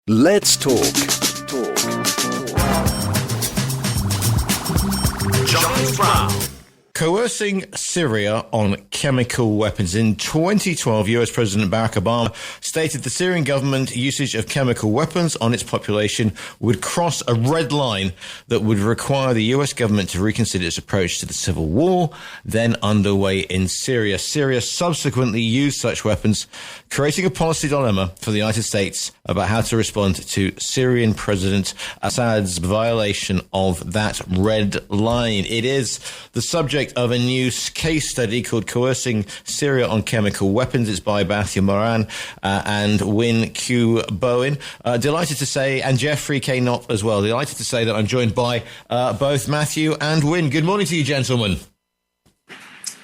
Let's talk. John Brown. Coercing Syria on chemical weapons. In 2012, US President Barack Obama stated the Syrian government usage of chemical weapons on its population would cross a red line that would require the US government to reconsider its approach to the civil war then underway in Syria. Syria subsequently used such weapons, creating a policy dilemma for the United States about how to respond to Syrian President Assad's violation of that red line. It is the subject of a new case study called Coercing Syria on Chemical Weapons. It's by Moran and Wyn Q, Bowen. Delighted to say, and Jeffrey K. Knott as well. Delighted to say that I'm joined by both Matthew and Wyn. Good morning to you, gentlemen.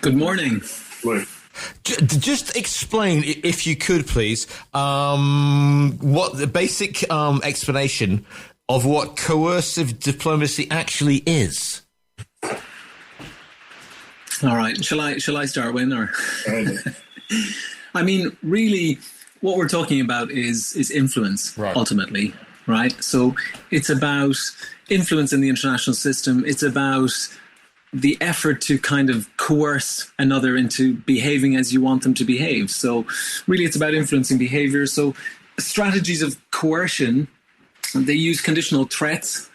Good morning. Morning. Just explain, if you could, please, what the basic explanation of what coercive diplomacy actually is. All right. Shall I start, Wyn? Or I mean, really, what we're talking about is influence, right, ultimately, right? So it's about influence in the international system. It's about the effort to kind of coerce another into behaving as you want them to behave. So really, it's about influencing behavior. So strategies of coercion, they use conditional threats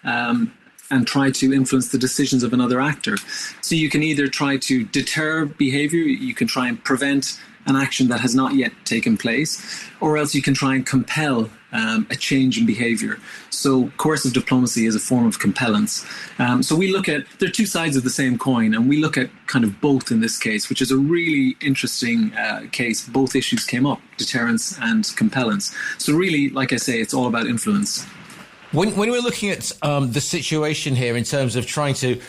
and try to influence the decisions of another actor. So you can either try to deter behavior, you can try and prevent an action that has not yet taken place, or else you can try and compel a change in behavior. So coercive diplomacy is a form of compellence. So we look at, there are two sides of the same coin, and we look at kind of both in this case, which is a really interesting case. Both issues came up, deterrence and compellence. So really, like I say, it's all about influence. When we're looking at the situation here in terms of trying to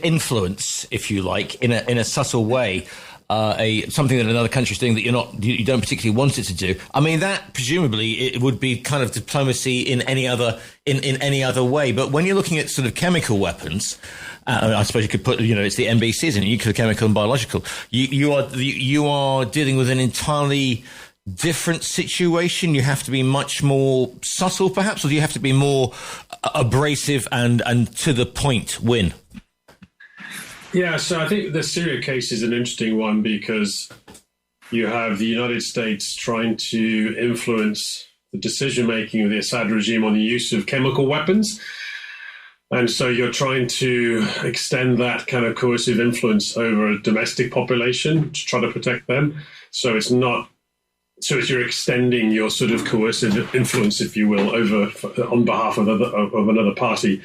influence, if you like, in a subtle way, something that another country is doing that you don't particularly want it to do. I mean, that presumably it would be kind of diplomacy in any other way. But when you're looking at sort of chemical weapons, I suppose you could put, it's the NBCs, isn't it? Nuclear, chemical, and biological. You are dealing with an entirely different situation. You have to be much more subtle, perhaps, or do you have to be more abrasive and to the point? Wyn? Yeah, so I think the Syria case is an interesting one because you have the United States trying to influence the decision-making of the Assad regime on the use of chemical weapons. And so you're trying to extend that kind of coercive influence over a domestic population to try to protect them. So it's you're extending your sort of coercive influence, if you will, on behalf of another party.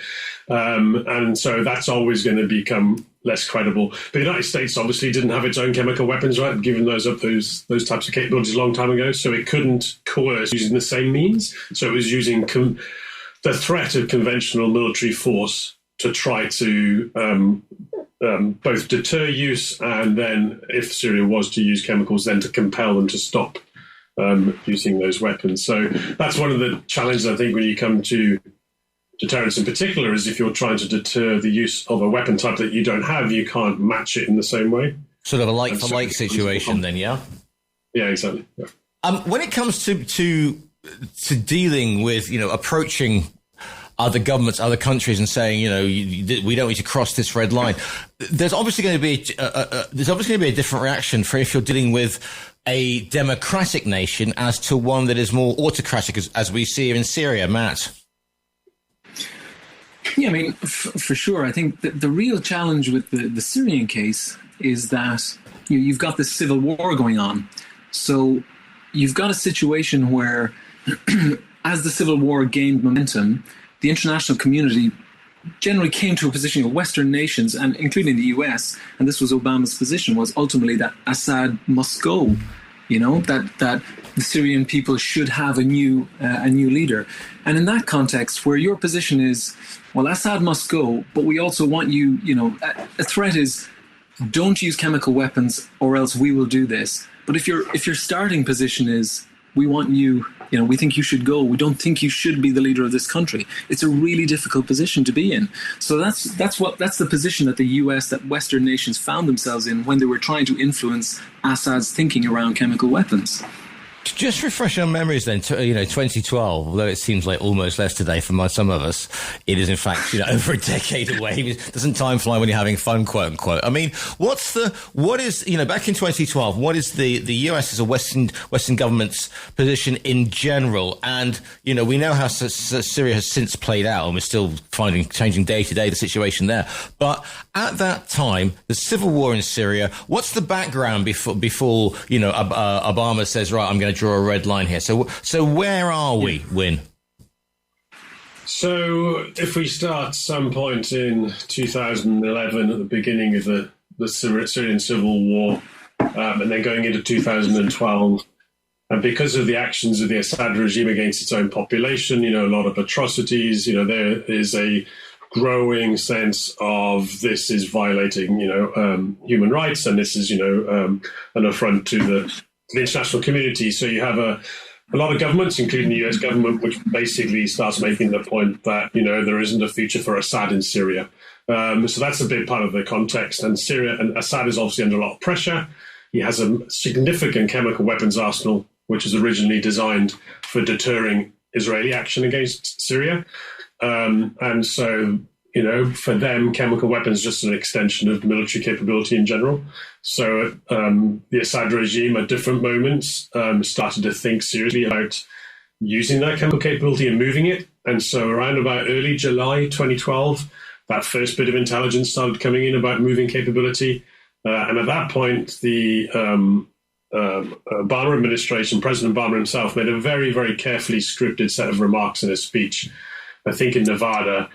And so that's always going to become less credible. The United States obviously didn't have its own chemical weapons, right, given those types of capabilities a long time ago. So it couldn't coerce using the same means. So it was using the threat of conventional military force to try to both deter use and then, if Syria was to use chemicals, then to compel them to stop using those weapons. So that's one of the challenges, I think, when you come to deterrence in particular, is if you're trying to deter the use of a weapon type that you don't have, you can't match it in the same way. Sort of a like-for-like situation then, yeah? Yeah, exactly. Yeah. When it comes to dealing with, approaching other governments, other countries, and saying, we don't need to cross this red line, there's obviously going to be a different reaction for if you're dealing with a democratic nation as to one that is more autocratic, as we see in Syria. Matt? Yeah, I mean, for sure. I think the real challenge with the Syrian case is that you've got this civil war going on. So you've got a situation where as the civil war gained momentum, the international community generally came to a position of Western nations, and including the US, and this was Obama's position, was ultimately that Assad must go. That the Syrian people should have a new leader. And in that context, where your position is, well, Assad must go, but we also want you, a threat is, don't use chemical weapons or else we will do this. But if your starting position is, we want you, we think you should go, we don't think you should be the leader of this country, it's a really difficult position to be in. So that's the position that the US, that Western nations found themselves in when they were trying to influence Assad's thinking around chemical weapons. Just refresh our memories then. 2012, although it seems like almost yesterday for some of us, it is in fact, over a decade away. Doesn't time fly when you're having fun, quote unquote? I mean, what is, back in 2012, what is the US as a Western government's position in general? And, we know how Syria has since played out, and we're still changing day to day the situation there. But at that time, the civil war in Syria, what's the background before Obama says, right, I'm going to draw a red line here. So where are we, Wyn? So if we start some point in 2011 at the beginning of the Syrian civil war, and then going into 2012, and because of the actions of the Assad regime against its own population, a lot of atrocities, there is a growing sense of this is violating, human rights, and this is, an affront to the international community. So you have a lot of governments, including the US government, which basically starts making the point that, there isn't a future for Assad in Syria. So that's a big part of the context. And Assad is obviously under a lot of pressure. He has a significant chemical weapons arsenal, which was originally designed for deterring Israeli action against Syria. And so, for them, chemical weapons are just an extension of military capability in general. So the Assad regime at different moments started to think seriously about using that chemical capability and moving it. And so around about early July 2012, that first bit of intelligence started coming in about moving capability. And at that point, the Obama administration, President Obama himself, made a very, very carefully scripted set of remarks in his speech, I think in Nevada,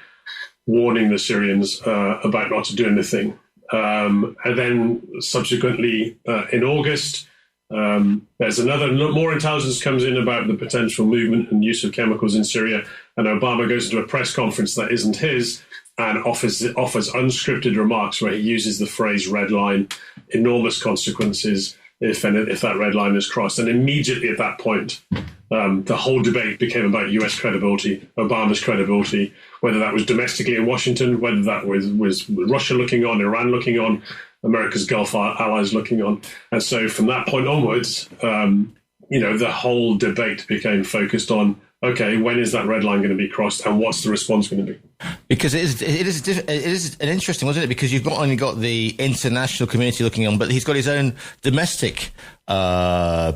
warning the Syrians about not to do anything. And then subsequently in August, there's more intelligence comes in about the potential movement and use of chemicals in Syria. And Obama goes into a press conference that isn't his and offers unscripted remarks where he uses the phrase red line, enormous consequences if that red line is crossed. And immediately at that point, the whole debate became about US credibility, Obama's credibility, whether that was domestically in Washington, whether that was Russia looking on, Iran looking on, America's Gulf allies looking on. And so from that point onwards, the whole debate became focused on, okay, when is that red line going to be crossed and what's the response going to be? Because it is an interesting, wasn't it? Because you've not only got the international community looking on, but he's got his own domestic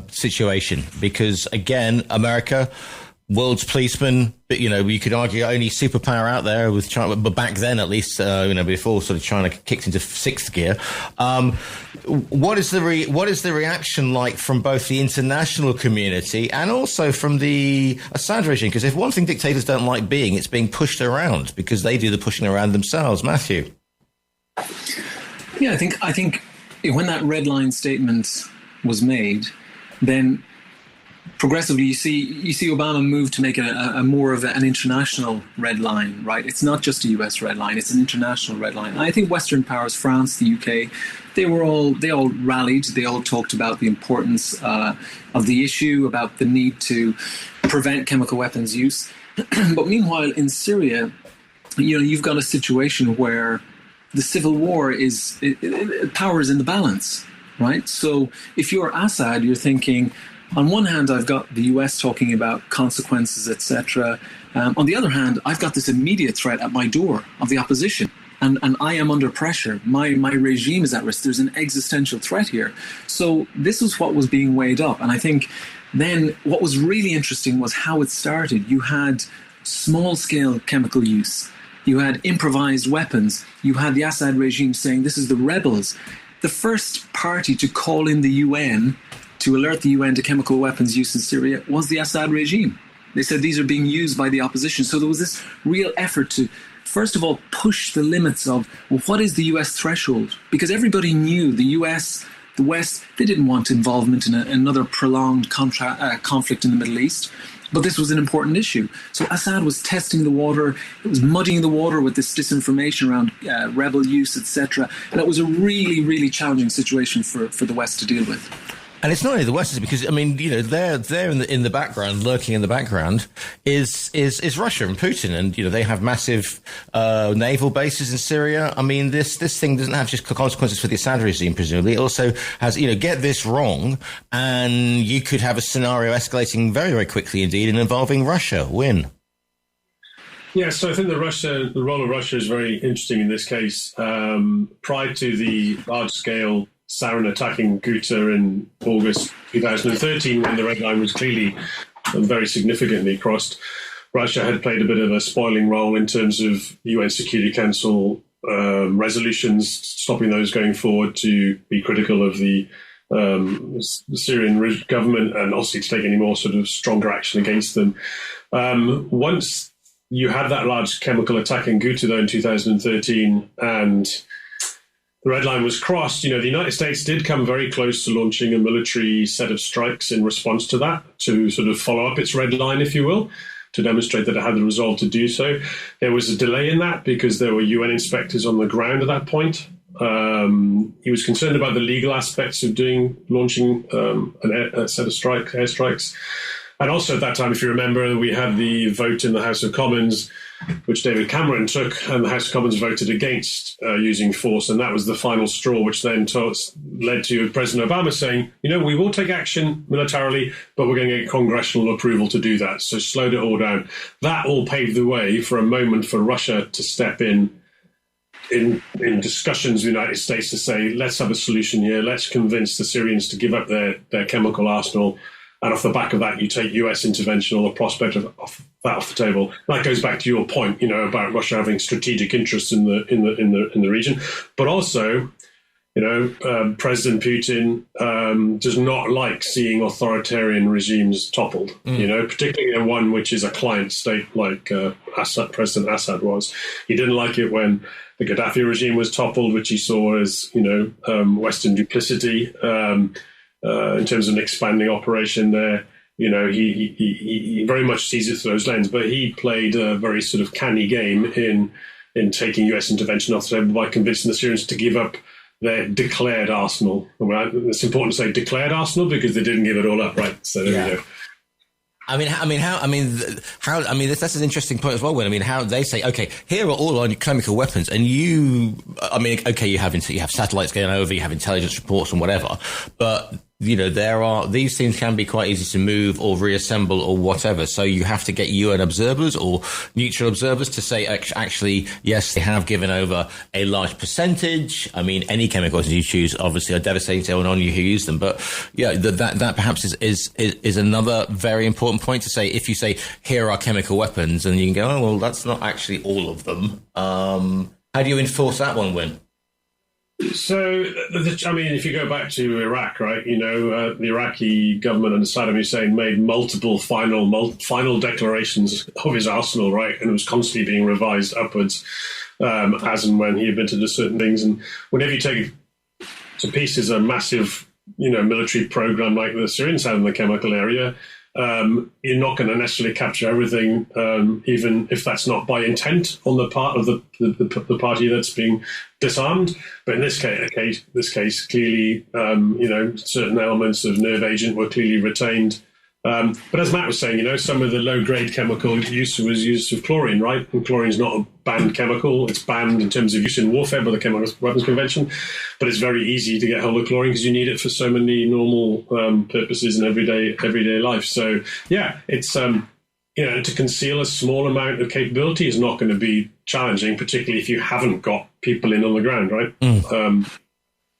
situation. Because again, America, world's policeman, but you could argue only superpower out there with China, but back then at least, before sort of China kicked into sixth gear. What is the reaction like from both the international community and also from the Assad regime? Because if one thing dictators don't like being, it's being pushed around, because they do the pushing around themselves. Matthew. Yeah, I think when that red line statement was made, then progressively, you see Obama move to make it a more of an international red line, right? It's not just a US red line; it's an international red line. And I think Western powers, France, the UK, they all rallied. They all talked about the importance of the issue, about the need to prevent chemical weapons use. But meanwhile, in Syria, you've got a situation where the civil war power is in the balance, right? So if you're Assad, you're thinking, on one hand, I've got the US talking about consequences, etc. On the other hand, I've got this immediate threat at my door of the opposition, and I am under pressure. My regime is at risk. There's an existential threat here. So this was what was being weighed up. And I think then what was really interesting was how it started. You had small-scale chemical use. You had improvised weapons. You had the Assad regime saying, this is the rebels. The first party to call in the UN to alert the UN to chemical weapons use in Syria was the Assad regime. They said these are being used by the opposition. So there was this real effort to, first of all, push the limits of, well, what is the US threshold? Because everybody knew the US, the West, they didn't want involvement in another prolonged conflict in the Middle East. But this was an important issue. So Assad was testing the water. It was muddying the water with this disinformation around rebel use, etc. And it was a really, really challenging situation for the West to deal with. And it's not only the West, is it? Because, I mean, they're in the background, lurking in the background, is Russia and Putin. And, they have massive naval bases in Syria. I mean, this thing doesn't have just consequences for the Assad regime, presumably. It also has, get this wrong, and you could have a scenario escalating very, very quickly indeed and involving Russia. Wyn. Yeah, so I think the role of Russia is very interesting in this case. Prior to the large-scale sarin attacking Ghouta in August 2013, when the red line was clearly and very significantly crossed, Russia had played a bit of a spoiling role in terms of UN Security Council resolutions, stopping those going forward to be critical of the Syrian government and also to take any more sort of stronger action against them. Once you had that large chemical attack in Ghouta, though, in 2013, and the red line was crossed, the United States did come very close to launching a military set of strikes in response to that, to sort of follow up its red line, if you will, to demonstrate that it had the resolve to do so. There was a delay in that because there were UN inspectors on the ground at that point. He was concerned about the legal aspects of launching a set of airstrikes. And also at that time, if you remember, we had the vote in the House of Commons, which David Cameron took, and the House of Commons voted against using force. And that was the final straw, which then led to President Obama saying, we will take action militarily, but we're going to get congressional approval to do that. So slowed it all down. That all paved the way for a moment for Russia to step in discussions with the United States to say, let's have a solution here. Let's convince the Syrians to give up their chemical arsenal. And off the back of that, you take US intervention or the prospect of that off the table. That goes back to your point, about Russia having strategic interests in the region, but also, President Putin does not like seeing authoritarian regimes toppled. Particularly one which is a client state like President Assad was. He didn't like it when the Gaddafi regime was toppled, which he saw as Western duplicity. In terms of an expanding operation there, he very much sees it through those lenses. But he played a very sort of canny game in taking US intervention off the table by convincing the Syrians to give up their declared arsenal. It's important to say declared arsenal because they didn't give it all up, right? So there we go. That's an interesting point as well, Wyn. I mean, how they say, okay, here are all our chemical weapons, and you have satellites going over, you have intelligence reports and whatever, but these things can be quite easy to move or reassemble or whatever. So you have to get UN observers or neutral observers to say, actually, yes, they have given over a large percentage. I mean, any chemicals you choose, obviously, are devastating to anyone on you who use them. But yeah, that perhaps is another very important point to say. If you say, here are chemical weapons, and you can go, oh, well, that's not actually all of them. How do you enforce that one, Wyn? So, if you go back to Iraq, right, the Iraqi government under Saddam Hussein made multiple final declarations of his arsenal, right, and it was constantly being revised upwards as and when he admitted to certain things. And whenever you take to pieces a massive, military program like the Syrians had in the chemical area, you're not going to necessarily capture everything, even if that's not by intent on the part of the party that's being disarmed. But in this case, clearly, certain elements of nerve agent were clearly retained. But as Matt was saying, some of the low-grade chemical use was used of chlorine, right? And chlorine is not a banned chemical. It's banned in terms of use in warfare by the Chemical Weapons Convention. But it's very easy to get hold of chlorine because you need it for so many normal purposes in everyday life. So, yeah, it's, to conceal a small amount of capability is not going to be challenging, particularly if you haven't got people in on the ground, right?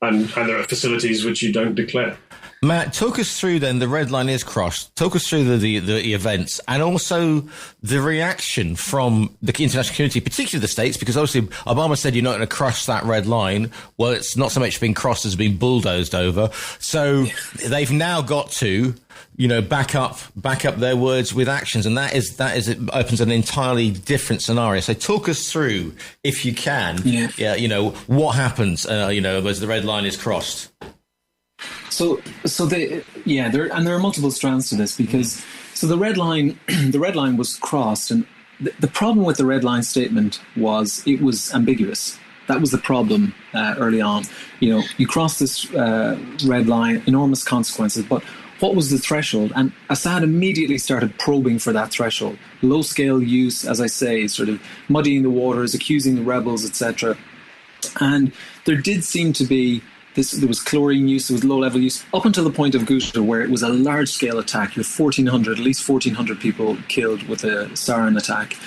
And there are facilities which you don't declare. Matt, talk us through then, the red line is crossed. Talk us through the events and also the reaction from the international community, particularly the States, because obviously Obama said you're not going to cross that red line. Well, it's not so much been crossed as been bulldozed over. So they've now got to, back up their words with actions. And that is it opens an entirely different scenario. So talk us through, if you can, what happens, as the red line is crossed. There are multiple strands to this because the red line was crossed, and the problem with the red line statement was it was ambiguous. That was the problem early on. You cross this red line, enormous consequences, but what was the threshold? And Assad immediately started probing for that threshold. Low-scale use, as I say, sort of muddying the waters, accusing the rebels, etc. And there did seem to be there was chlorine use, there was low-level use, up until the point of Ghouta, where it was a large-scale attack. You had at least 1,400 people killed with a sarin attack.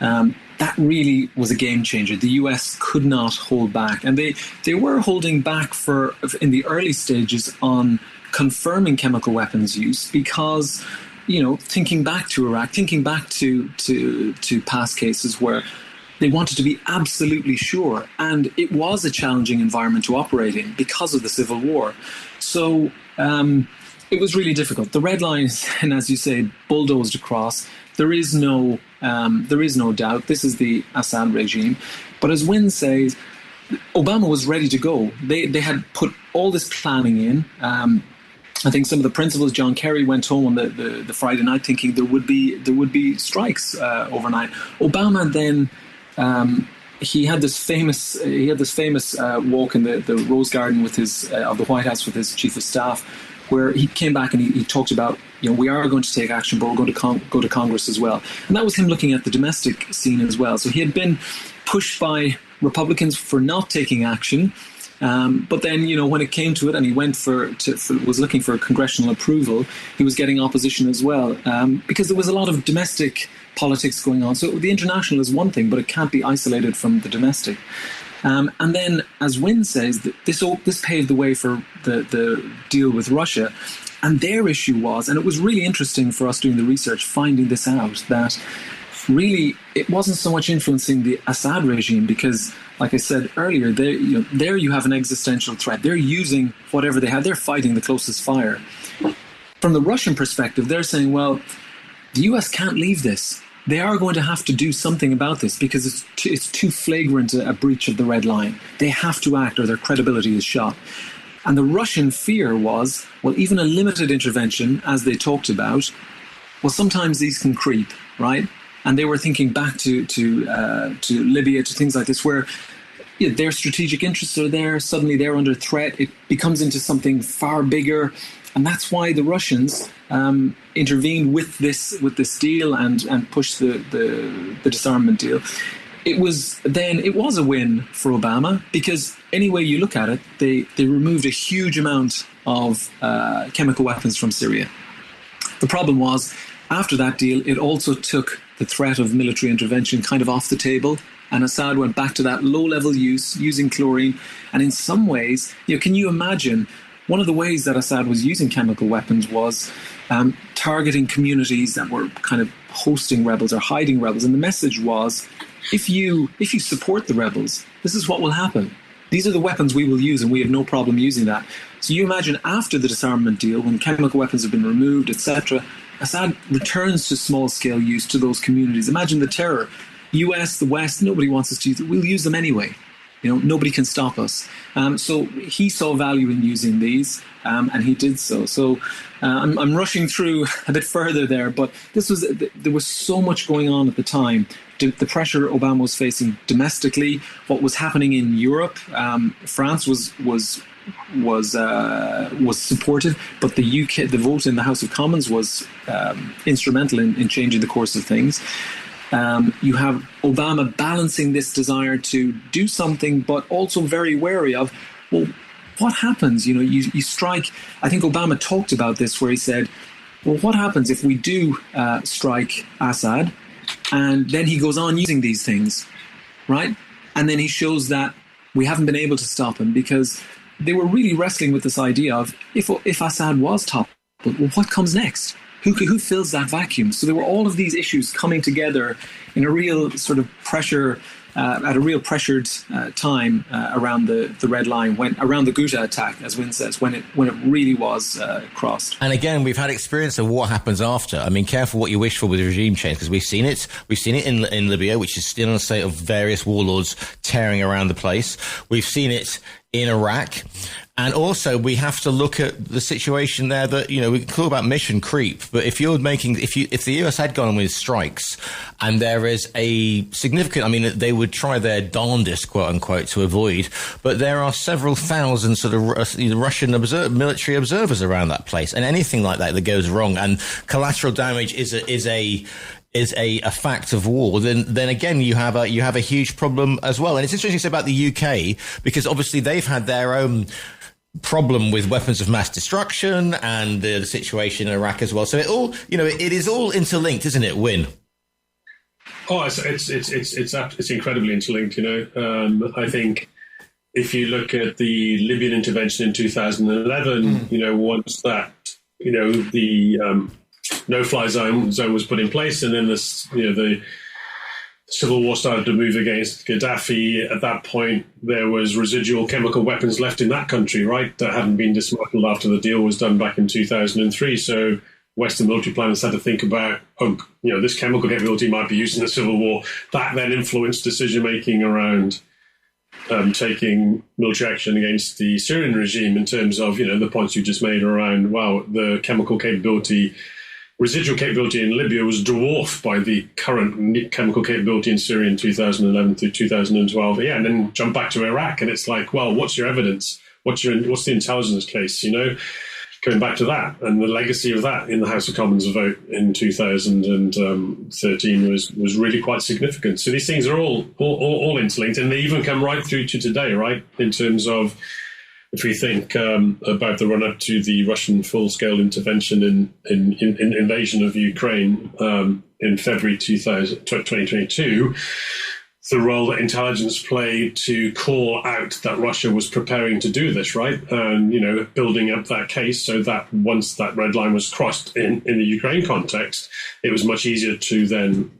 That really was a game changer. The US could not hold back. And they were holding back in the early stages on confirming chemical weapons use because, thinking back to Iraq, thinking back to past cases where they wanted to be absolutely sure. And it was a challenging environment to operate in because of the civil war. So it was really difficult. The red line is, and as you say, bulldozed across. There is no doubt this is the Assad regime. But as Wyn says, Obama was ready to go. They had put all this planning in. I think some of the principals, John Kerry, went home on the Friday night thinking there would be strikes overnight. Obama then he had this famous walk in the Rose Garden with of the White House with his chief of staff, where he came back and he talked about, we are going to take action, but we're going to go to Congress as well. And that was him looking at the domestic scene as well. So he had been pushed by Republicans for not taking action. But then, when it came to it and he went was looking for congressional approval, he was getting opposition as well, because there was a lot of domestic politics going on. So the international is one thing, but it can't be isolated from the domestic. And then, as Wyn says, this paved the way for the deal with Russia. And their issue was, and it was really interesting for us doing the research, finding this out, that really it wasn't so much influencing the Assad regime because, like I said earlier, there you have an existential threat. They're using whatever they have. They're fighting the closest fire. From the Russian perspective, they're saying, well, the US can't leave this. They are going to have to do something about this because it's too flagrant a breach of the red line. They have to act or their credibility is shot. And the Russian fear was, well, even a limited intervention, as they talked about, well, sometimes these can creep, right? And they were thinking back to Libya, to things like this, where their strategic interests are there. Suddenly they're under threat. It becomes into something far bigger. And that's why the Russians intervened with this deal and pushed the disarmament deal. It was a win for Obama because any way you look at it, they removed a huge amount of chemical weapons from Syria. The problem was, after that deal, it also took the threat of military intervention kind of off the table, and Assad went back to that low-level use, using chlorine. And in some ways, can you imagine, one of the ways that Assad was using chemical weapons was targeting communities that were kind of hosting rebels or hiding rebels. And the message was, if you support the rebels, this is what will happen. These are the weapons we will use, and we have no problem using that. So you imagine after the disarmament deal, when chemical weapons have been removed, etc., Assad returns to small-scale use to those communities. Imagine the terror. US, the West, nobody wants us to use it. We'll use them anyway. Nobody can stop us. So he saw value in using these, and he did so. So I'm rushing through a bit further there, but there was so much going on at the time. The pressure Obama was facing domestically, what was happening in Europe. France was supportive, but the UK, the vote in the House of Commons was instrumental in changing the course of things. You have Obama balancing this desire to do something, but also very wary of, well, what happens? You strike. I think Obama talked about this, where he said, well, what happens if we do strike Assad, and then he goes on using these things, right? And then he shows that we haven't been able to stop him, because they were really wrestling with this idea of, if Assad was toppled, well, what comes next? Who fills that vacuum? So there were all of these issues coming together in a real sort of pressure, at a real pressured time around the red line, around the Ghouta attack, as Wyn says, when it really was crossed. And again, we've had experience of what happens after. I mean, careful what you wish for with regime change, because we've seen it. We've seen it in Libya, which is still in a state of various warlords tearing around the place. We've seen it in Iraq. And also, we have to look at the situation there that, you know, we can talk about mission creep, but if the US had gone with strikes and there is a significant, I mean, they would try their darndest, quote unquote, to avoid, but there are several thousand sort of Russian military observers around that place, and anything like that goes wrong and collateral damage is a fact of war, then again you have a huge problem as well. And it's interesting to say about the UK, because obviously they've had their own problem with weapons of mass destruction and the situation in Iraq as well. So it is all interlinked, isn't it, Wyn? Oh, it's incredibly interlinked. You know, I think if you look at the Libyan intervention in 2011, you know, once that, you know, the no-fly zone was put in place, and then the civil war started to move against Gaddafi. At that point, there was residual chemical weapons left in that country, right, that hadn't been dismantled after the deal was done back in 2003. So Western military planners had to think about, this chemical capability might be used in the civil war. That then influenced decision-making around taking military action against the Syrian regime in terms of, the points you just made around, the chemical capability, residual capability in Libya was dwarfed by the current chemical capability in Syria in 2011 through 2012. Yeah, and then jump back to Iraq, and it's like, well, what's your evidence? What's the intelligence case? Going back to that, and the legacy of that in the House of Commons vote in 2013 was really quite significant. So these things are all interlinked, and they even come right through to today, right? In terms of, if we think about the run-up to the Russian full-scale intervention in invasion of Ukraine in February 2022, the role that intelligence played to call out that Russia was preparing to do this, right? And, building up that case so that once that red line was crossed in the Ukraine context, it was much easier to then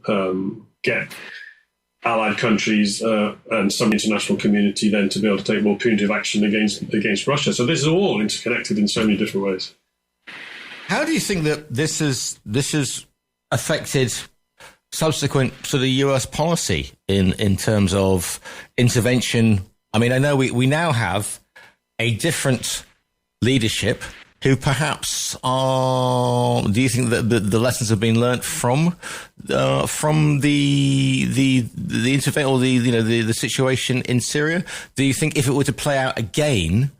get allied countries and some international community then to be able to take more punitive action against Russia. So this is all interconnected in so many different ways. How do you think that this has affected subsequent sort of US policy in terms of intervention? I mean, I know we now have a different leadership who perhaps are. Do you think that the lessons have been learnt from the intervention or the situation in Syria? Do you think if it were to play out again,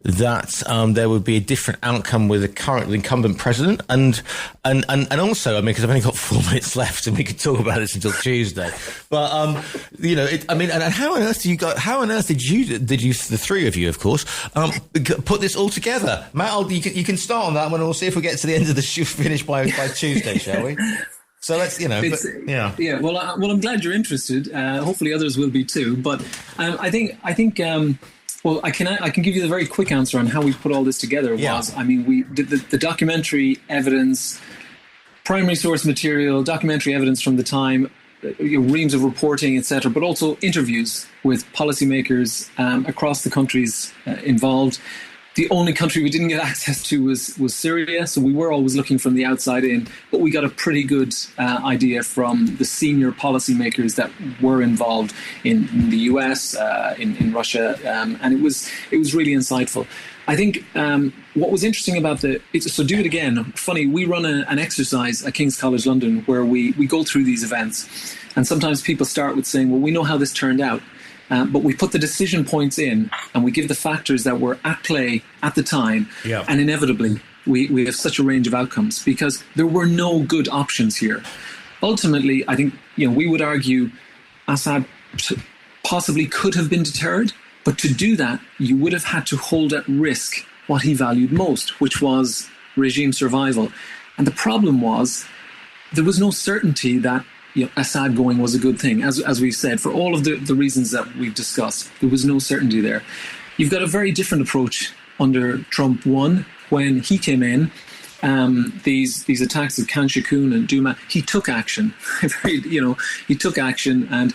that there would be a different outcome with the current incumbent president? And also, I mean, because I've only got 4 minutes left, and we could talk about this until Tuesday. But and how on earth did you, the three of you, of course, put this all together? Matt, you can start on that one, and we'll see if we get to the end of the finish by Tuesday, shall we? So let's, yeah. Well, I'm glad you're interested. Hopefully, others will be too. But I think. Well, I can give you the very quick answer on how we put all this together. I mean, we did the documentary evidence, primary source material, documentary evidence from the time, reams of reporting, etc., but also interviews with policymakers across the countries involved. The only country we didn't get access to was Syria, so we were always looking from the outside in, but we got a pretty good idea from the senior policymakers that were involved in the US, in Russia, and it was really insightful. I think what was interesting about so do it again. Funny, we run an exercise at King's College London where we go through these events, and sometimes people start with saying, well, we know how this turned out. But we put the decision points in, and we give the factors that were at play at the time. Yeah. And inevitably, we have such a range of outcomes because there were no good options here. Ultimately, I think we would argue Assad possibly could have been deterred, but to do that, you would have had to hold at risk what he valued most, which was regime survival. And the problem was there was no certainty that Assad going was a good thing. As we've said, for all of the reasons that we've discussed, there was no certainty there. You've got a very different approach under Trump 1. When he came in, these attacks of Khan Shaykhun and Douma, he took action. He took action. And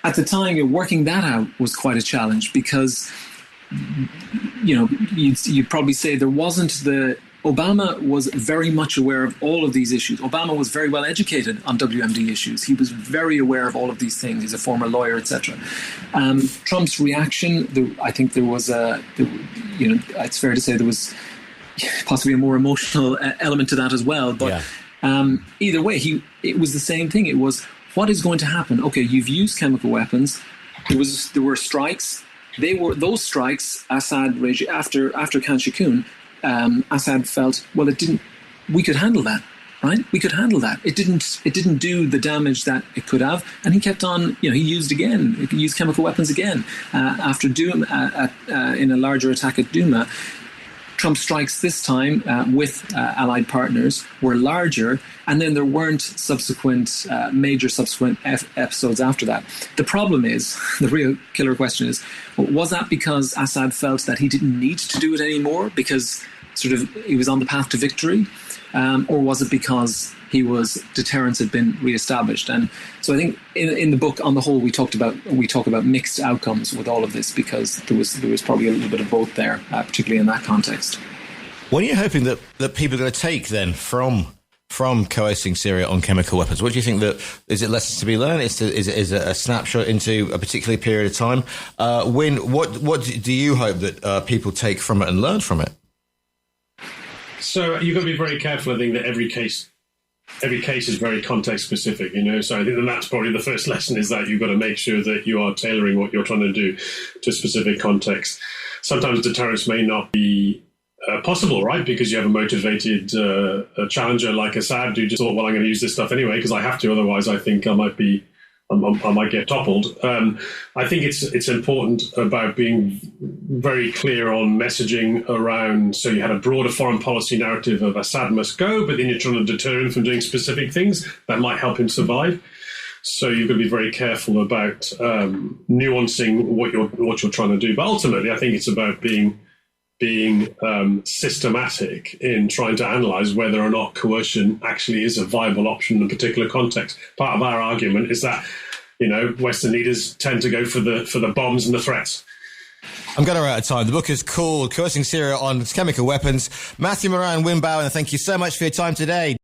at the time, working that out was quite a challenge because, you'd probably say there wasn't the Obama was very much aware of all of these issues. Obama was very well educated on WMD issues. He was very aware of all of these things. He's a former lawyer, etc. Trump's reaction, I think there was it's fair to say there was possibly a more emotional element to that as well. But either way, it was the same thing. It was, what is going to happen? Okay, you've used chemical weapons. There were strikes. Those strikes, Assad after Khan Shaykhun, Assad felt, well, we could handle that, right? We could handle that. It didn't do the damage that it could have, and he kept on. He used chemical weapons again after Douma in a larger attack at Douma. Trump strikes this time with allied partners were larger, and then there weren't major subsequent episodes after that. The problem is, the real killer question is, was that because Assad felt that he didn't need to do it anymore because he was on the path to victory, or was it because deterrence had been reestablished? And so I think in the book, on the whole, we talk about mixed outcomes with all of this, because there was probably a little bit of both there, particularly in that context. What are you hoping that people are going to take then from coercing Syria on chemical weapons? What do you think is it lessons to be learned? Is it a snapshot into a particular period of time? Wyn, what do you hope that people take from it and learn from it? So you've got to be very careful. I think that every case is very context specific, So I think that's probably the first lesson, is that you've got to make sure that you are tailoring what you're trying to do to a specific context. Sometimes deterrence may not be possible, right? Because you have a motivated challenger like Assad, who just thought, well, I'm going to use this stuff anyway because I have to. Otherwise, I think I might get toppled. I think it's important about being very clear on messaging around. So you had a broader foreign policy narrative of Assad must go, but then you're trying to deter him from doing specific things that might help him survive. So you've got to be very careful about nuancing what you're trying to do. But ultimately, I think it's about being systematic in trying to analyze whether or not coercion actually is a viable option in a particular context. Part of our argument is that, Western leaders tend to go for the bombs and the threats. I'm going to run out of time. The book is called Coercing Syria on Chemical Weapons. Matthew Moran, Wyn Bowen, thank you so much for your time today.